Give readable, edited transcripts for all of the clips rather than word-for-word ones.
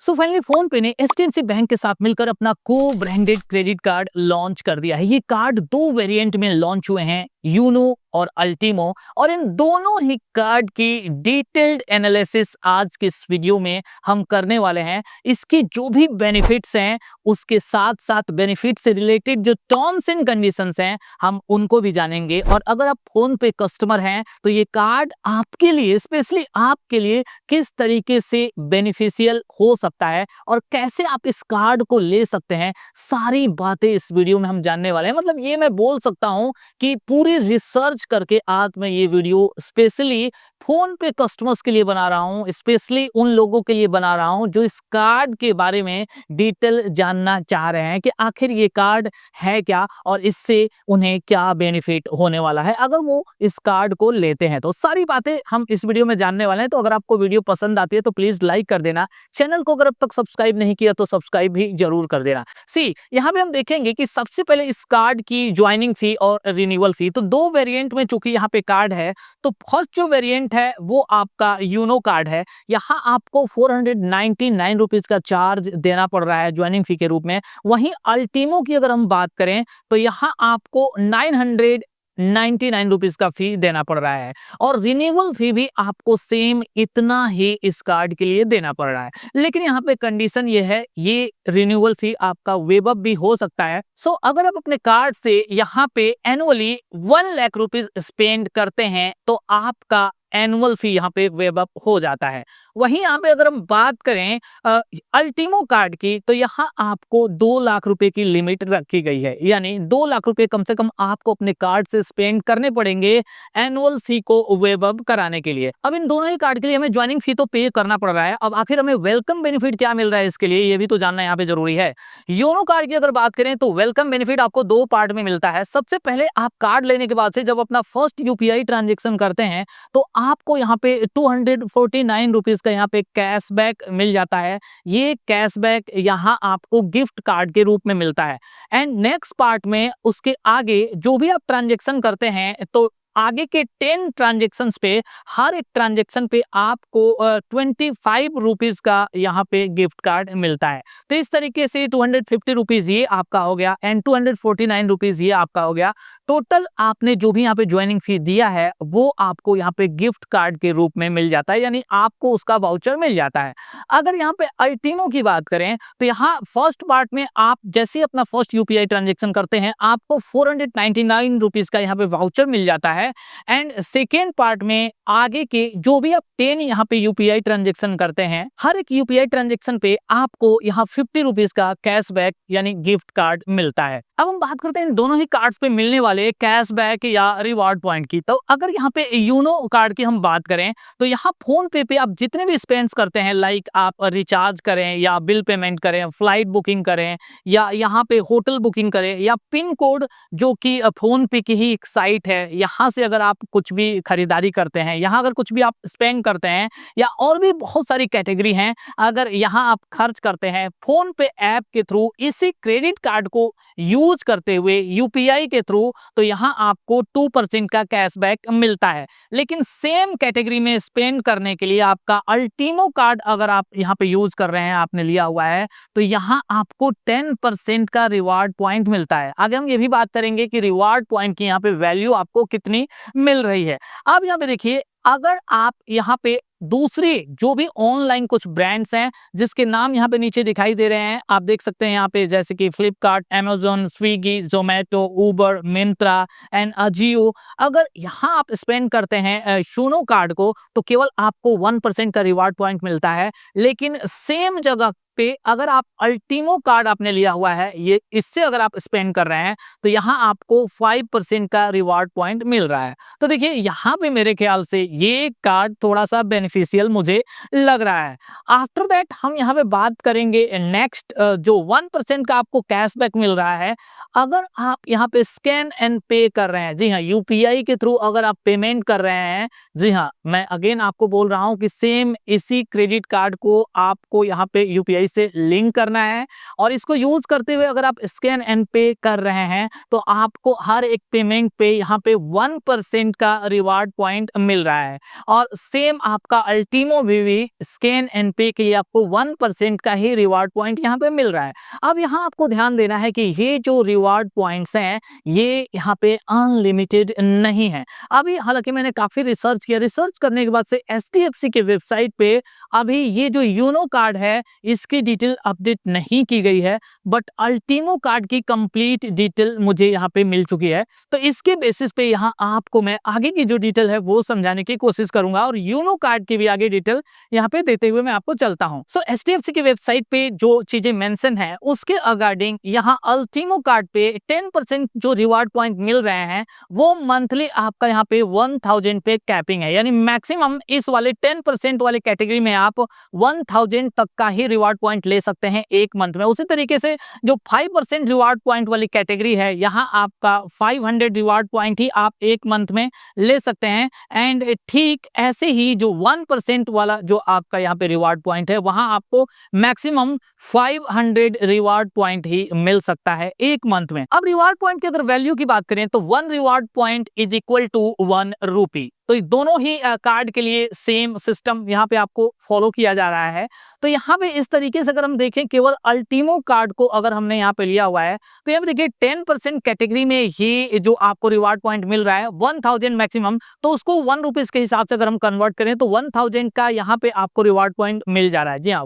So finally phone पे ने HDFC bank के साथ मिलकर अपना को ब्रांडेड क्रेडिट कार्ड लॉन्च कर दिया है। ये कार्ड दो वेरिएंट में लॉन्च हुए हैं, यूनो और अल्टीमो, और इन दोनों ही कार्ड की डिटेल्ड एनालिसिस आज के इस वीडियो में हम करने वाले हैं। इसके जो भी बेनिफिट्स हैं उसके साथ साथ बेनिफिट से रिलेटेड जो टर्म्स एंड कंडीशंस हैं हम उनको भी जानेंगे। और अगर आप फोन पे कस्टमर हैं तो ये कार्ड आपके लिए, स्पेशली आपके लिए किस तरीके से बेनिफिशियल हो सकता है और कैसे आप इस कार्ड को ले सकते हैं, सारी बातें इस वीडियो में हम जानने वाले हैं। मतलब ये मैं बोल सकता हूं कि पूरी रिसर्च करके आज मैं ये वीडियो स्पेशली फोन पे कस्टमर्स के लिए बना रहा हूं, स्पेशली उन लोगों के लिए बना रहा हूं जो इस कार्ड के बारे में डिटेल जानना चाह रहे हैं कि आखिर ये कार्ड है क्या और इससे उन्हें क्या बेनिफिट होने वाला है अगर वो इस कार्ड को लेते हैं। तो सारी बातें हम इस वीडियो में जानने वाले हैं। तो अगर आपको वीडियो पसंद आती है तो प्लीज लाइक कर देना, चैनल को अगर अब तक सब्सक्राइब नहीं किया तो सब्सक्राइब भी जरूर कर देना। सी यहाँ पे हम देखेंगे कि सबसे पहले इस कार्ड की ज्वाइनिंग फी और रिन्यूअल फी, तो दो वेरिएंट में चूंकि यहाँ पे कार्ड है, तो फर्स्ट जो वेरिएंट है वो आपका यूनो कार्ड है। यहाँ आपको 499 रुपीज का चार्ज देना पड़ रहा है ज्वाइनिंग फी के रूप में। वहीं अल्टीमो की अगर हम बात करें तो यहाँ आपको 999 रुपीज का फी देना पड़ रहा है, और रिन्यूअल फी भी आपको सेम इतना ही इस कार्ड के लिए देना पड़ रहा है। लेकिन यहाँ पे कंडीशन ये है, ये रिन्यूअल फी आपका वेब अप भी हो सकता है। सो अगर आप अपने कार्ड से यहाँ पे एनुअली 1 लाख रुपीज स्पेंड करते हैं तो आपका एनुअल फी यहाँ पे वेब अप हो जाता है। वहीं यहाँ पे अगर हम बात करें अल्टीमो कार्ड की, तो यहाँ आपको 2 लाख रुपए की लिमिट रखी गई है, यानी 2 लाख रुपए कम से कम आपको अपने कार्ड से स्पेंड करने पड़ेंगे एनुअल फी को वेब अप कराने के लिए। अब इन दोनों ही कार्ड के लिए हमें ज्वाइनिंग फी तो पे करना पड़ रहा है। अब आखिर हमें वेलकम बेनिफिट क्या मिल रहा है इसके लिए, ये भी तो जानना यहाँ पे जरूरी है। योनो कार्ड की अगर बात करें तो वेलकम बेनिफिट आपको दो पार्ट में मिलता है। सबसे पहले आप कार्ड लेने के बाद से जब अपना फर्स्ट यूपीआई ट्रांजेक्शन करते हैं तो आपको यहाँ पे 249 रुपीज का यहाँ पे कैशबैक मिल जाता है। ये कैशबैक यहाँ आपको गिफ्ट कार्ड के रूप में मिलता है। एंड नेक्स्ट पार्ट में उसके आगे जो भी आप ट्रांजेक्शन करते हैं तो आगे के 10 ट्रांजेक्शन पे, हर एक ट्रांजेक्शन पे आपको 25 रुपीज का यहाँ पे गिफ्ट कार्ड मिलता है। तो इस तरीके से 250 रुपीज ये आपका हो गया एंड 249 रुपीज ये आपका हो गया। टोटल आपने जो भी यहाँ पे ज्वाइनिंग फी दिया है वो आपको यहाँ पे गिफ्ट कार्ड के रूप में मिल जाता है, यानी आपको उसका वाउचर मिल जाता है। अगर यहाँ पे अल्टीमो की बात करें तो यहाँ फर्स्ट पार्ट में आप जैसे ही अपना फर्स्ट यूपीआई ट्रांजेक्शन करते हैं आपको 499 रुपीज का यहाँ पे वाउचर मिल जाता है। एंड सेकेंड पार्ट में आगे के जो भी आप 10 यहाँ पे यूपीआई ट्रांजेक्शन करते हैं, हर एक यूपीआई ट्रांजेक्शन पे आपको यहाँ 50 रुपीज का कैशबैक यानी गिफ्ट कार्ड मिलता है। अब हम बात करते हैं इन दोनों ही कार्ड्स पे मिलने वाले कैशबैक या रिवॉर्ड पॉइंट की। तो अगर यहाँ पे यूनो कार्ड की हम बात करें तो यहाँ फोन पे आप जितने भी स्पेंड्स करते हैं, लाइक आप रिचार्ज करें या बिल पेमेंट करें, फ्लाइट बुकिंग करें या यहाँ पे होटल बुकिंग करें या पिन कोड जो कि फोन पे की ही एक साइट है, यहाँ से अगर आप कुछ भी खरीदारी करते हैं, यहाँ अगर कुछ भी आप स्पेंड करते हैं या और भी बहुत सारी कैटेगरी हैं, अगर यहाँ आप खर्च करते हैं फोन पे ऐप के थ्रू इसी क्रेडिट कार्ड को यूज करते हुए यूपीआई के थ्रू, तो यहाँ आपको 2% का कैशबैक मिलता है। लेकिन सेम कैटेगरी में स्पेंड करने के लिए आपका अल्टीमो कार्ड अगर आप यहाँ पे यूज कर रहे हैं, आपने लिया हुआ है, तो यहाँ आपको 10% का रिवार्ड पॉइंट मिलता है। आगे हम ये भी बात करेंगे कि रिवार्ड पॉइंट की यहाँ पे वैल्यू आपको कितनी मिल रही है। अब यहाँ पे देखिए, अगर आप यहाँ पे दूसरे जो भी ऑनलाइन कुछ ब्रांड्स हैं जिसके नाम यहाँ पे नीचे दिखाई दे रहे हैं, आप देख सकते हैं यहाँ पे, जैसे कि Flipkart, Amazon, Swiggy, Zomato, Uber, Myntra and Ajio, अगर यहाँ आप स्पेंड करते हैं शूनो कार्ड को तो केवल आपको 1% का रिवार्ड पॉइंट मिलता है। लेकिन सेम जगह पे अगर आप अल्टीमो कार्ड आपने लिया हुआ है, ये इससे अगर आप स्पेंड कर रहे हैं तो यहाँ आपको 5% का रिवार्ड पॉइंट मिल रहा है। तो देखिए यहाँ पे मेरे ख्याल से ये कार्ड थोड़ा सा बेनिफिशियल मुझे लग रहा है। आफ्टर दैट हम यहाँ पे बात करेंगे नेक्स्ट, जो 1% का आपको कैशबैक मिल रहा है अगर आप यहाँ पे स्कैन एंड पे कर रहे हैं। जी हाँ, यूपीआई के थ्रू अगर आप पेमेंट कर रहे हैं, जी हाँ, मैं अगेन आपको बोल रहा हूँ कि सेम इसी क्रेडिट कार्ड को आपको यहाँ पे यूपीआई से लिंक करना है और इसको यूज करते हुए अगर आप स्कैन एंड पे कर रहे हैं तो आपको हर एक पेमेंट पे यहाँ पे 1% का रिवार्ड पॉइंट मिल रहा है। और सेम आपका आपका अल्टीमो भी स्कैन एंड पे के लिए आपको 1% का ही रिवार्ड पॉइंट यहाँ पे मिल रहा है। अब यहाँ आपको ध्यान देना है कि ये जो रिवार्ड पॉइंट्स हैं ये यहाँ पे अनलिमिटेड नहीं है। अभी हालांकि मैंने काफी रिसर्च किया, रिसर्च करने के बाद से एचडीएफसी के वेबसाइट पे अभी ये जो यूनो कार्ड है इसकी डिटेल अपडेट नहीं की गई है, बट अल्टीमो कार्ड की कंप्लीट डिटेल मुझे यहाँ पे मिल चुकी है। तो इसके बेसिस पे यहाँ आपको मैं आगे की जो डिटेल है वो समझाने की कोशिश करूंगा और यूनो कार्ड की भी आगे डिटेल यहाँ पे देते हुए मैं आपको चलता हूँ। सो एचडीएफसी की वेबसाइट पे जो चीजें मेंशन है उसके अकॉर्डिंग यहाँ अल्टीमो कार्ड पे 10% जो रिवार्ड पॉइंट मिल रहे हैं वो मंथली आपका यहाँ पे 1000 पे कैपिंग है, यानी मैक्सिमम इस वाले 10% वाले कैटेगरी में आप 1000 तक का ही रिवार्ड पॉइंट ले सकते हैं एक मंथ में। उसी तरीके से जो 5% रिवार्ड पॉइंट वाली कैटेगरी है यहाँ आपका 500 रिवार्ड पॉइंट ही आप एक मंथ में ले सकते हैं। एंड ठीक ऐसे ही जो 1% वाला जो आपका यहाँ पे रिवार्ड पॉइंट है वहां आपको मैक्सिमम 500 रिवार्ड पॉइंट ही मिल सकता है एक मंथ में। अब रिवार्ड पॉइंट की अगर वैल्यू की बात करें तो 1 reward point is equal to 1 rupee. तो दोनों ही कार्ड के लिए सेम सिस्टम यहाँ पे आपको फॉलो किया जा रहा है। तो यहाँ पे इस तरीके से अगर हम देखें केवल अल्टीमो कार्ड को अगर हमने यहाँ पे लिया हुआ है तो यहाँ पे देखिए 10% कैटेगरी में ये जो आपको रिवार्ड पॉइंट मिल रहा है 1000 मैक्सिमम, तो उसको 1 रुपीज के हिसाब से अगर हम कन्वर्ट करें तो 1000 का यहाँ पे आपको रिवार्ड पॉइंट मिल जा रहा है। जी हाँ,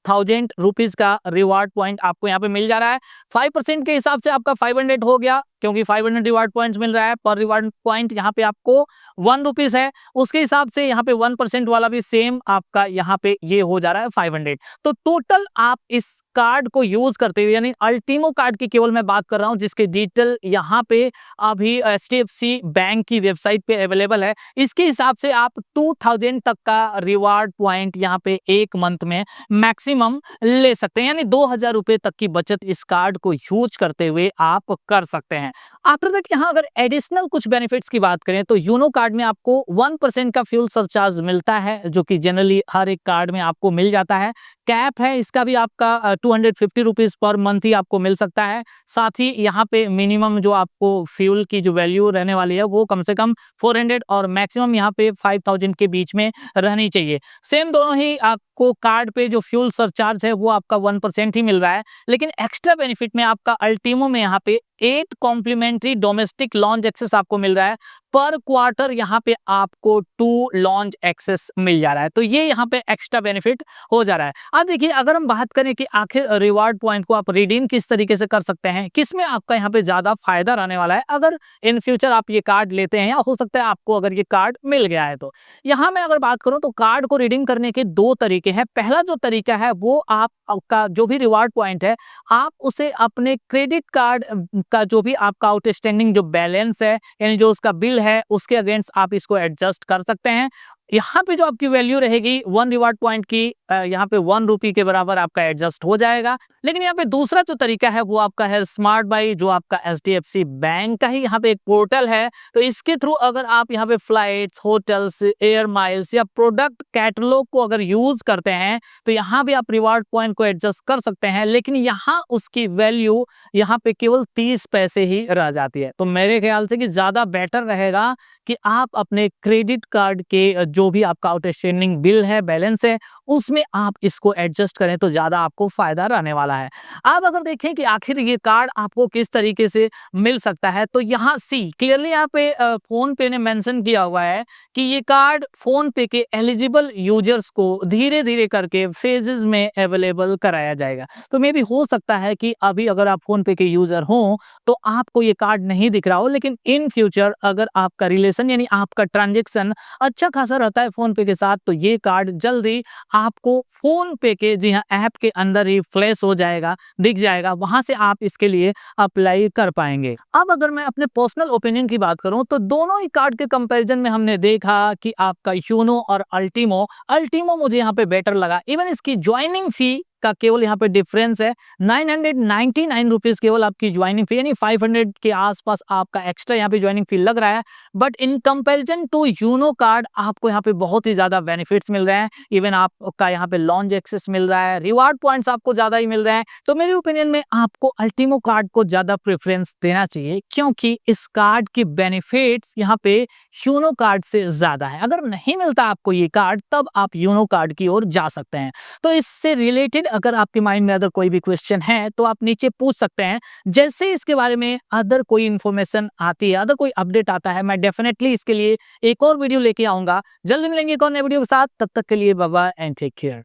1000 रुपीज का रिवार्ड पॉइंट आपको यहाँ पे मिल जा रहा है। 5% के हिसाब से आपका 500 हो गया क्योंकि 500 रिवार्ड पॉइंट्स मिल रहा है। पर रिवार्ड पॉइंट यहाँ पे आपको 1 रुपीज है, उसके हिसाब से यहाँ पे 1% वाला भी सेम आपका यहाँ पे ये हो जा रहा है 500। तो टोटल आप इस कार्ड को यूज करते हुए, यानी अल्टीमो कार्ड की केवल मैं बात कर रहा हूँ जिसके डिटेल यहाँ पे अभी एचडीएफसी बैंक की वेबसाइट पे अवेलेबल है, इसके हिसाब से आप 2000 तक का रिवार्ड पॉइंट यहाँ पे एक मंथ में मैक्सिमम ले सकते हैं, यानी 2000 रुपए तक की बचत इस कार्ड को यूज करते हुए आप कर सकते हैं। आफ्टर दैट यहाँ अगर एडिशनल कुछ बेनिफिट्स की बात करें तो यूनो कार्ड में आपको 1% का फ्यूल सरचार्ज मिलता है जो कि जनरली हर एक कार्ड में आपको मिल जाता है। कैप है इसका भी आपका 250 रुपीज पर मंथ ही आपको मिल सकता है। साथ ही यहाँ पे मिनिमम जो आपको फ्यूल की जो वैल्यू रहने वाली है वो कम से कम 400 और मैक्सिमम यहाँ पे 5000 के बीच में रहनी चाहिए। सेम दोनों ही आपको कार्ड पे जो फ्यूल सरचार्ज है वो आपका 1% ही मिल रहा है, लेकिन एक्स्ट्रा बेनिफिट में आपका अल्टीमो में यहाँ पे 8 कॉम्प्लीमेंट्री डोमेस्टिक लॉन्च एक्सेस आपको मिल रहा है। पर क्वार्टर यहाँ पे आपको 2 लॉन्च एक्सेस मिल जा रहा है, तो ये यहाँ पे एक्स्ट्रा बेनिफिट हो जा रहा है। अब देखिए अगर हम बात करें कि आखिर रिवार्ड पॉइंट को आप रिडीम किस तरीके से कर सकते हैं, किसमें आपका यहाँ पे ज्यादा फायदा रहने वाला है अगर इन फ्यूचर आप ये कार्ड लेते हैं या हो सकता है आपको अगर ये कार्ड मिल गया है। तो यहाँ मैं अगर बात करूँ तो कार्ड को रिडीम करने के 2 तरीके हैं। पहला जो तरीका है वो आपका जो भी रिवार्ड पॉइंट है आप उसे अपने क्रेडिट कार्ड का जो भी आपका आउटस्टैंडिंग जो बैलेंस है यानी जो उसका बिल है उसके अगेंस्ट आप इसको एडजस्ट कर सकते हैं। यहाँ पे जो आपकी वैल्यू रहेगी 1 रिवार्ड पॉइंट की यहाँ पे 1 रुपी के बराबर आपका एडजस्ट हो जाएगा। लेकिन यहाँ पे दूसरा जो तरीका है वो आपका है स्मार्ट बाई, जो आपका एचडीएफसी बैंक का ही यहाँ पे एक पोर्टल है। तो इसके थ्रू अगर आप यहाँ पे फ्लाइट्स, होटल्स, एयर माइल्स या प्रोडक्ट कैटलॉग को अगर यूज करते हैं तो यहाँ भी आप रिवार्ड पॉइंट को एडजस्ट कर सकते हैं, लेकिन यहाँ उसकी वैल्यू यहाँ पे केवल 30 पैसे ही रह जाती है। तो मेरे ख्याल से कि ज्यादा बेटर रहेगा कि आप अपने क्रेडिट कार्ड के जो भी आपका आउटस्टैंडिंग बिल है, बैलेंस है, उसमें आप इसको एडजस्ट करें तो ज्यादा आपको फायदा रहने वाला है। अब अगर देखें कि आखिर ये कार्ड आपको किस तरीके से मिल सकता है तो यहाँ सी क्लियरली यहाँ पे फोन पे ने मेंशन किया हुआ है कि ये कार्ड फोन पे के एलिजिबल यूजर्स को धीरे धीरे करके फेजेस में अवेलेबल कराया जाएगा। तो मे भी हो सकता है कि अभी अगर आप फोन पे के यूजर हो तो आपको ये कार्ड नहीं दिख रहा हो, लेकिन इन फ्यूचर अगर आपका रिलेशन यानी आपका ट्रांजेक्शन अच्छा खासा रहता है फोन पे के साथ तो ये कार्ड जल्दी आपको फोन पे के जी हाँ ऐप के अंदर ही फ्लैश हो जाएगा, दिख जाएगा, वहां से आप इसके लिए अप्लाई कर पाएंगे। अब अगर मैं अपने पर्सनल ओपिनियन की बात करूं तो दोनों ही कार्ड के कंपैरिजन में हमने देखा कि आपका यूनो और अल्टीमो मुझे यहाँ पे बेटर लगा। इवन इसकी ज्वाइनिंग फी का केवल यहाँ पे डिफरेंस है। 999 रुपीज केवल आपकी ज्वाइनिंग फी, यानी 500 के आसपास आपका एक्स्ट्रा यहाँ पे ज्वाइनिंग फी लग रहा है। But in comparison to Uno card आपको यहाँ पे बहुत ही ज्यादा बेनिफिट्स मिल रहे हैं। इवन आपका यहाँ पे लॉन्च एक्सेस मिल रहा है, रिवार्ड पॉइंट्स आपको ज्यादा ही मिल रहे हैं। तो मेरे ओपिनियन में आपको अल्टीमो कार्ड को ज्यादा प्रेफरेंस देना चाहिए, क्योंकि इस कार्ड की बेनिफिट्स यहाँ पे यूनो कार्ड से ज्यादा है। अगर नहीं मिलता आपको ये कार्ड, तब आप यूनो कार्ड की ओर जा सकते हैं। तो इससे रिलेटेड अगर आपके माइंड में अदर कोई भी क्वेश्चन है तो आप नीचे पूछ सकते हैं। जैसे इसके बारे में अदर कोई इन्फॉर्मेशन आती है, अदर कोई अपडेट आता है, मैं डेफिनेटली इसके लिए एक और वीडियो लेके आऊंगा। जल्दी मिलेंगे एक और नए वीडियो के साथ, तब तक के लिए bye bye and take care.